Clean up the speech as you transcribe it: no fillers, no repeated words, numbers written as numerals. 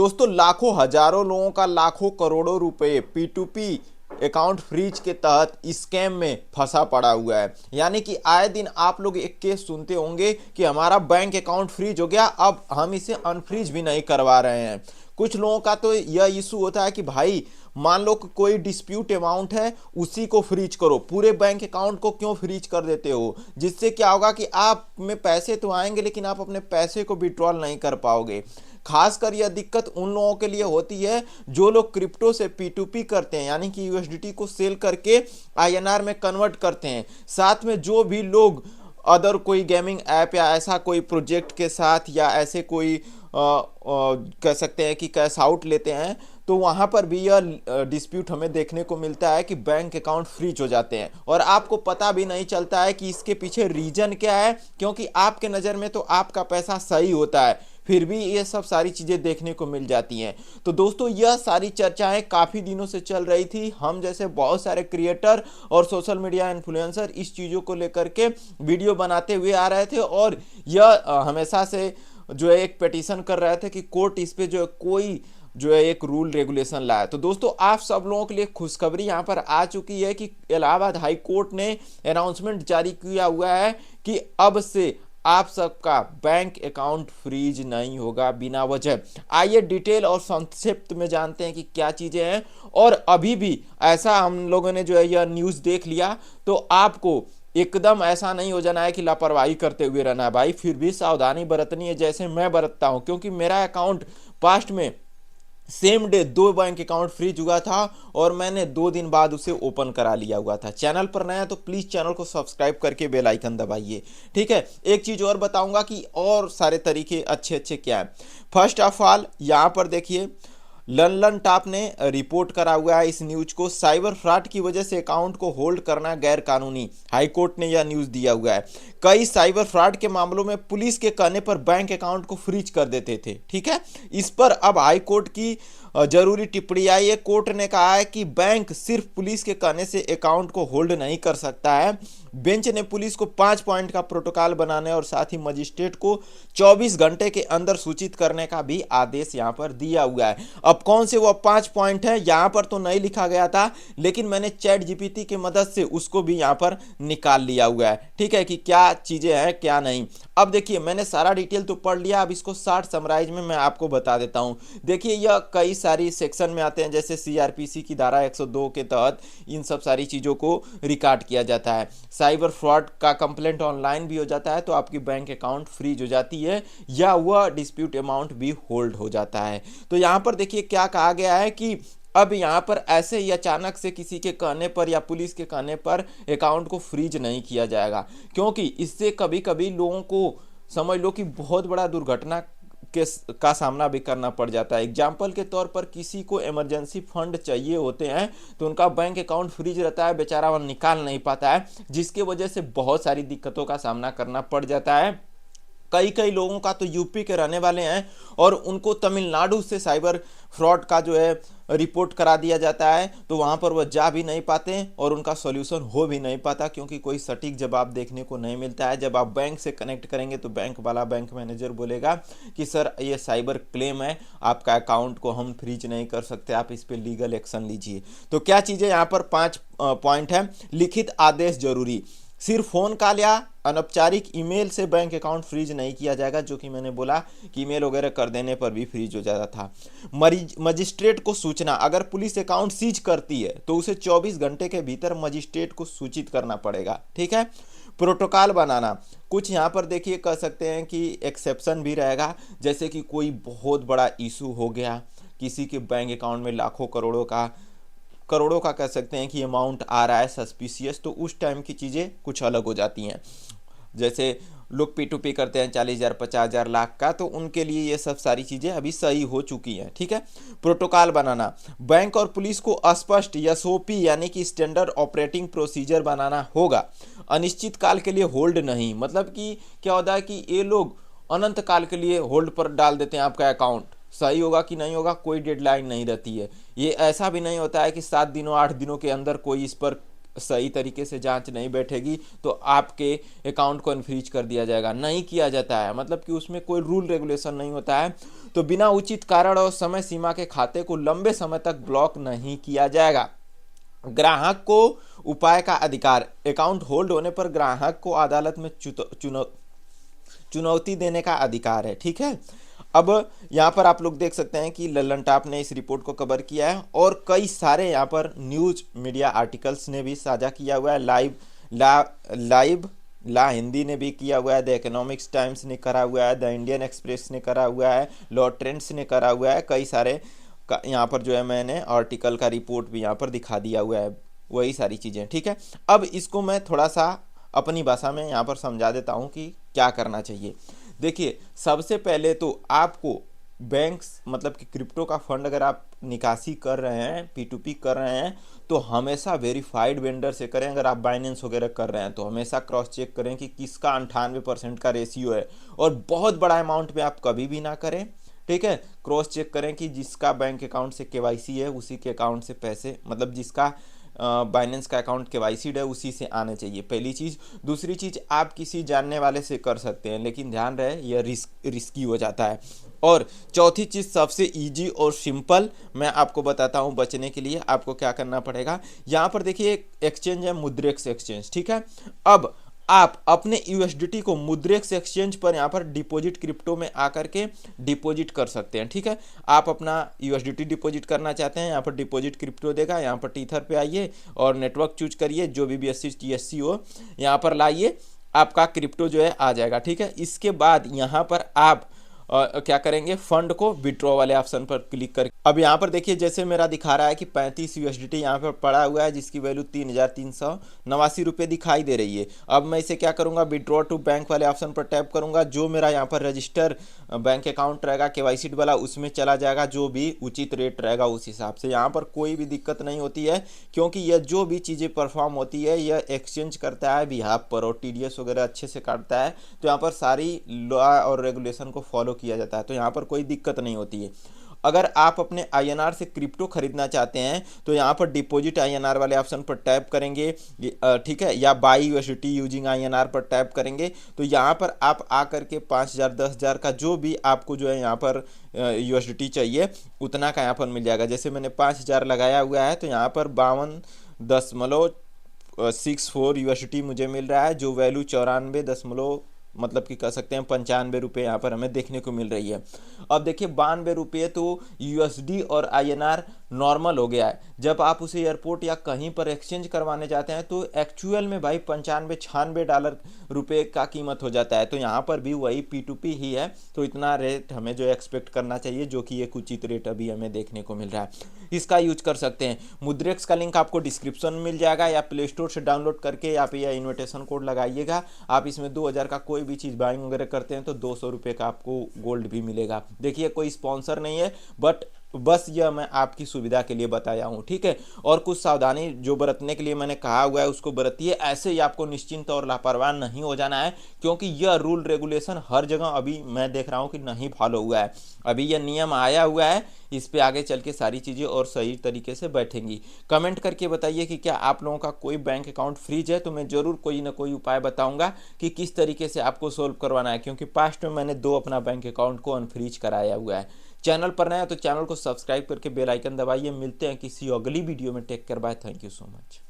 दोस्तों लाखों हजारों लोगों का लाखों करोड़ों रुपए P2P अकाउंट फ्रीज के तहत स्कैम में फंसा पड़ा हुआ है। यानी कि आए दिन आप लोग एक केस सुनते होंगे कि हमारा बैंक अकाउंट फ्रीज हो गया, अब हम इसे अनफ्रीज भी नहीं करवा रहे हैं। कुछ लोगों का तो यह इशू होता है कि भाई मान लो कि कोई डिस्प्यूट अमाउंट है उसी को फ्रीज करो, पूरे बैंक अकाउंट को क्यों फ्रीज कर देते हो। जिससे क्या होगा कि आप में पैसे तो आएंगे लेकिन आप अपने पैसे को विड्रॉल नहीं कर पाओगे। खासकर यह दिक्कत उन लोगों के लिए होती है जो लोग क्रिप्टो से P2P करते हैं, यानी कि यूएसडीटी को सेल करके आईएनआर में कन्वर्ट करते हैं। साथ में जो भी लोग अदर कोई गेमिंग ऐप या ऐसा कोई प्रोजेक्ट के साथ या ऐसे कोई कह सकते हैं कि कैश आउट लेते हैं, तो वहां पर भी यह डिस्प्यूट हमें देखने को मिलता है कि बैंक अकाउंट फ्रीज हो जाते हैं और आपको पता भी नहीं चलता है कि इसके पीछे रीजन क्या है, क्योंकि आपके नज़र में तो आपका पैसा सही होता है फिर भी ये सब सारी चीज़ें देखने को मिल जाती हैं। तो दोस्तों यह सारी चर्चाएं काफ़ी दिनों से चल रही थी। हम जैसे बहुत सारे क्रिएटर और सोशल मीडिया इन्फ्लुएंसर इस चीज़ों को लेकर के वीडियो बनाते हुए आ रहे थे और यह हमेशा से जो है एक पिटीशन कर रहे थे कि कोर्ट इस पे जो है कोई जो है एक रूल रेगुलेशन लाया। तो दोस्तों आप सब लोगों के लिए खुशखबरी यहाँ पर आ चुकी है कि इलाहाबाद हाई कोर्ट ने अनाउंसमेंट जारी किया हुआ है कि अब से आप सबका बैंक अकाउंट फ्रीज नहीं होगा बिना वजह। आइए डिटेल और संक्षिप्त में जानते हैं कि क्या चीजें हैं। और अभी भी ऐसा हम लोगों ने जो है यह न्यूज देख लिया तो आपको एकदम ऐसा नहीं हो जाना है कि लापरवाही करते हुए रहना है भाई, फिर भी सावधानी बरतनी है जैसे मैं बरतता हूं, क्योंकि मेरा अकाउंट पास्ट में same day 2 bank account freeze हुआ था और मैंने 2 दिन बाद उसे ओपन करा लिया हुआ था। चैनल पर नया तो प्लीज चैनल को सब्सक्राइब करके बेल आइकन दबाइए, ठीक है। एक चीज और बताऊंगा कि और सारे तरीके अच्छे अच्छे क्या है। फर्स्ट ऑफ ऑल यहां पर देखिए ललन टॉप ने रिपोर्ट करा हुआ है इस न्यूज को, साइबर फ्रॉड की वजह से अकाउंट को होल्ड करना गैर कानूनी। हाईकोर्ट ने यह न्यूज दिया हुआ है। कई साइबर फ्रॉड के मामलों में पुलिस के कहने पर बैंक अकाउंट को फ्रीज कर देते थे, ठीक है। इस पर अब हाईकोर्ट की जरूरी टिप्पणी आई है। कोर्ट ने कहा है कि बैंक सिर्फ पुलिस के कहने से अकाउंट को होल्ड नहीं कर सकता है। बेंच ने पुलिस को 5 पॉइंट का प्रोटोकॉल बनाने और साथ ही मजिस्ट्रेट को 24 घंटे के अंदर सूचित करने का भी आदेश यहां पर दिया हुआ है। अब कौन से वो 5 पॉइंट है यहां पर तो नहीं लिखा गया था, लेकिन मैंने चैट जीपीटी की मदद से उसको भी यहां पर निकाल लिया हुआ है, ठीक है, कि क्या चीजें हैं क्या नहीं। अब देखिए मैंने सारा डिटेल तो पढ़ लिया, अब इसको शॉर्ट समराइज में मैं आपको बता देता हूं। देखिए यह कई सारी सेक्शन में आते हैं, जैसे सीआरपीसी की धारा 102 के तहत इन सब सारी चीजों को रिकॉर्ड किया जाता है। साइबर फ्रॉड का कंप्लेंट ऑनलाइन भी हो जाता है तो आपकी बैंक अकाउंट फ्रीज हो जाती है या वह डिस्प्यूट अमाउंट भी होल्ड हो जाता है। तो यहां पर देखिए क्या कहा गया है कि अब यहां पर ऐसे ही अचानक से किसी के कहने पर या पुलिस के कहने पर अकाउंट को फ्रीज नहीं किया जाएगा, क्योंकि इससे कभी कभी लोगों को समझ लो कि बहुत बड़ा दुर्घटना के का सामना भी करना पड़ जाता है। एग्जाम्पल के तौर पर किसी को इमरजेंसी फंड चाहिए होते हैं तो उनका बैंक अकाउंट फ्रीज रहता है, बेचारा वह निकाल नहीं पाता है, जिसके वजह से बहुत सारी दिक्कतों का सामना करना पड़ जाता है। कई कई लोगों का तो यूपी के रहने वाले हैं और उनको तमिलनाडु से साइबर फ्रॉड का जो है रिपोर्ट करा दिया जाता है, तो वहां पर वह जा भी नहीं पाते और उनका सॉल्यूशन हो भी नहीं पाता, क्योंकि कोई सटीक जवाब देखने को नहीं मिलता है। जब आप बैंक से कनेक्ट करेंगे तो बैंक वाला बैंक मैनेजर बोलेगा कि सर ये साइबर क्लेम है, आपका अकाउंट को हम फ्रीज नहीं कर सकते, आप इस पर लीगल एक्शन लीजिए। तो क्या चीज़ें यहाँ पर 5 पॉइंट है। लिखित आदेश जरूरी, सिर्फ फोन कॉल या अनौपचारिक ईमेल से बैंक अकाउंट फ्रीज नहीं किया जाएगा, जो कि मैंने बोला कि ईमेल वगैरह कर देने पर भी फ्रीज हो जाता था। मजिस्ट्रेट को सूचना, अगर पुलिस अकाउंट सीज करती है तो उसे 24 घंटे के भीतर मजिस्ट्रेट को सूचित करना पड़ेगा, ठीक है। प्रोटोकॉल बनाना, कुछ यहाँ पर देखिए कह सकते हैं कि एक्सेप्शन भी रहेगा, जैसे कि कोई बहुत बड़ा इशू हो गया, किसी के बैंक अकाउंट में लाखों करोड़ों का कह सकते हैं कि अमाउंट आ रहा है सस्पिशियस, तो उस टाइम की चीज़ें कुछ अलग हो जाती हैं। जैसे लोग P2P करते हैं 40,000 50,000 लाख का, तो उनके लिए ये सब सारी चीज़ें अभी सही हो चुकी हैं, ठीक है। प्रोटोकॉल बनाना, बैंक और पुलिस को स्पष्ट एसओपी यानी कि स्टैंडर्ड ऑपरेटिंग प्रोसीजर बनाना होगा। अनिश्चित काल के लिए होल्ड नहीं, मतलब कि क्या होता है कि ये लोग अनंत काल के लिए होल्ड पर डाल देते हैं आपका अकाउंट, सही होगा कि नहीं होगा कोई डेडलाइन नहीं रहती है। ये ऐसा भी नहीं होता है कि 7 दिनों 8 दिनों के अंदर कोई इस पर सही तरीके से जांच नहीं बैठेगी तो आपके अकाउंट को अनफ्रीज कर दिया जाएगा। नहीं किया जाता है, मतलब कि उसमें कोई रूल रेगुलेशन नहीं होता है, तो बिना उचित कारण और समय सीमा के खाते को लंबे समय तक ब्लॉक नहीं किया जाएगा। ग्राहक को उपाय का अधिकार, अकाउंट होल्ड होने पर ग्राहक को अदालत में चुनौती देने का अधिकार है। ठीक है, अब यहाँ पर आप लोग देख सकते हैं कि लल्लन टॉप ने इस रिपोर्ट को कवर किया है और कई सारे यहाँ पर न्यूज मीडिया आर्टिकल्स ने भी साझा किया हुआ है। लाइव ला हिंदी ने भी किया हुआ है, द इकोनॉमिक्स टाइम्स ने करा हुआ है, द इंडियन एक्सप्रेस ने करा हुआ है, लॉ ट्रेंड्स ने करा हुआ है, कई सारे यहाँ पर जो है मैंने आर्टिकल का रिपोर्ट भी यहाँ पर दिखा दिया हुआ है, वही सारी चीज़ें। ठीक है, अब इसको मैं थोड़ा सा अपनी भाषा में यहाँ पर समझा देता हूँ कि क्या करना चाहिए। देखिए, सबसे पहले तो आपको बैंक्स, मतलब कि क्रिप्टो का फंड अगर आप निकासी कर रहे हैं, P2P कर रहे हैं, तो हमेशा वेरीफाइड वेंडर से करें। अगर आप बाइनेंस वगैरह कर रहे हैं तो हमेशा क्रॉस चेक करें कि किसका 98% का रेशियो है, और बहुत बड़ा अमाउंट में आप कभी भी ना करें। ठीक है, क्रॉस चेक करें कि जिसका बैंक अकाउंट से KYC है उसी के अकाउंट से पैसे, मतलब जिसका बाइनेंस का अकाउंट KYC है उसी से आने चाहिए, पहली चीज़। दूसरी चीज़, आप किसी जानने वाले से कर सकते हैं, लेकिन ध्यान रहे यह रिस्की हो जाता है। और चौथी चीज़, सबसे इजी और सिंपल मैं आपको बताता हूं बचने के लिए आपको क्या करना पड़ेगा। यहाँ पर देखिए एक एक्सचेंज है, मुद्रेक्स एक्सचेंज। ठीक है, अब आप अपने USDT को मुद्रेक्स एक्सचेंज पर यहाँ पर डिपॉजिट क्रिप्टो में आकर के डिपॉजिट कर सकते हैं। ठीक है, आप अपना USDT डिपॉजिट करना चाहते हैं, यहाँ पर डिपॉजिट क्रिप्टो देगा, यहाँ पर टीथर पे आइए और नेटवर्क चूज करिए, जो भी BSC TSC हो यहाँ पर लाइए, आपका क्रिप्टो जो है आ जाएगा। ठीक है, इसके बाद यहाँ पर आप क्या करेंगे, फंड को विड्रॉ वाले ऑप्शन पर क्लिक करके, अब यहाँ पर देखिए जैसे मेरा दिखा रहा है कि 35 USDT यहाँ पर पड़ा हुआ है, जिसकी वैल्यू 3,389 रुपये दिखाई दे रही है। अब मैं इसे क्या करूँगा, विड्रॉ टू बैंक वाले ऑप्शन पर टैप करूँगा, जो मेरा यहाँ पर रजिस्टर बैंक अकाउंट रहेगा KYC वाला उसमें चला जाएगा, जो भी उचित रेट रहेगा उस हिसाब से। यहाँ पर कोई भी दिक्कत नहीं होती है, क्योंकि यह जो भी चीज़ें परफॉर्म होती है यह एक्सचेंज करता है बिहाफ पर, और TDS वगैरह अच्छे से काटता है, तो यहाँ पर सारी लॉ और रेगुलेशन को फॉलो किया जाता है, तो यहाँ पर कोई दिक्कत नहीं होती है। अगर आप अपने INR से क्रिप्टो खरीदना चाहते हैं तो यहाँ पर डिपॉजिट INR वाले ऑप्शन पर टैप करेंगे, ठीक है, या बाई USDT यूजिंग INR पर टैप करेंगे, तो यहाँ पर आप आकर के 5,000 10,000 का जो भी आपको जो है यहाँ पर USDT चाहिए उतना का यहाँ पर मिल जाएगा। जैसे मैंने 5,000 लगाया हुआ है तो यहाँ पर 52.64 USDT मुझे मिल रहा है, जो वैल्यू 94 मतलब कि कह सकते हैं 95 रुपये यहाँ पर हमें देखने को मिल रही है। अब देखिए 92 रुपये तो USD और INR नॉर्मल हो गया है। जब आप उसे एयरपोर्ट या कहीं पर एक्सचेंज करवाने जाते हैं तो एक्चुअल में भाई 95-96 रुपये का कीमत हो जाता है, तो यहाँ पर भी वही P2P ही है, तो इतना रेट हमें जो एक्सपेक्ट करना चाहिए, जो कि एक उचित रेट अभी हमें देखने को मिल रहा है। इसका यूज कर सकते हैं। मुद्रेक्स का लिंक आपको डिस्क्रिप्शन में मिल जाएगा, या प्ले स्टोर से डाउनलोड करके आप या इन्विटेशन कोड लगाइएगा। आप इसमें 2,000 का कोई भी चीज़ बाइंग वगैरह करते हैं तो 200 रुपये का आपको गोल्ड भी मिलेगा। देखिए कोई स्पॉन्सर नहीं है, बट बस यह मैं आपकी सुविधा के लिए बताया हूँ। ठीक है, और कुछ सावधानी जो बरतने के लिए मैंने कहा हुआ है उसको बरतिए। ऐसे ही आपको निश्चिंत और लापरवाह नहीं हो जाना है, क्योंकि यह रूल रेगुलेशन हर जगह अभी मैं देख रहा हूँ कि नहीं फॉलो हुआ है। अभी यह नियम आया हुआ है, इस पे आगे चल के सारी चीज़ें और सही तरीके से बैठेंगी। कमेंट करके बताइए कि क्या आप लोगों का कोई बैंक अकाउंट फ्रीज है, तो मैं ज़रूर कोई ना कोई उपाय बताऊंगा कि किस तरीके से आपको सोल्व करवाना है, क्योंकि पास्ट में मैंने 2 अपना बैंक अकाउंट को अनफ्रीज कराया हुआ है। चैनल पर नया है तो चैनल को सब्सक्राइब करके बेल आइकन दबाइए। मिलते हैं किसी अगली वीडियो में। Take care, bye, thank you so much.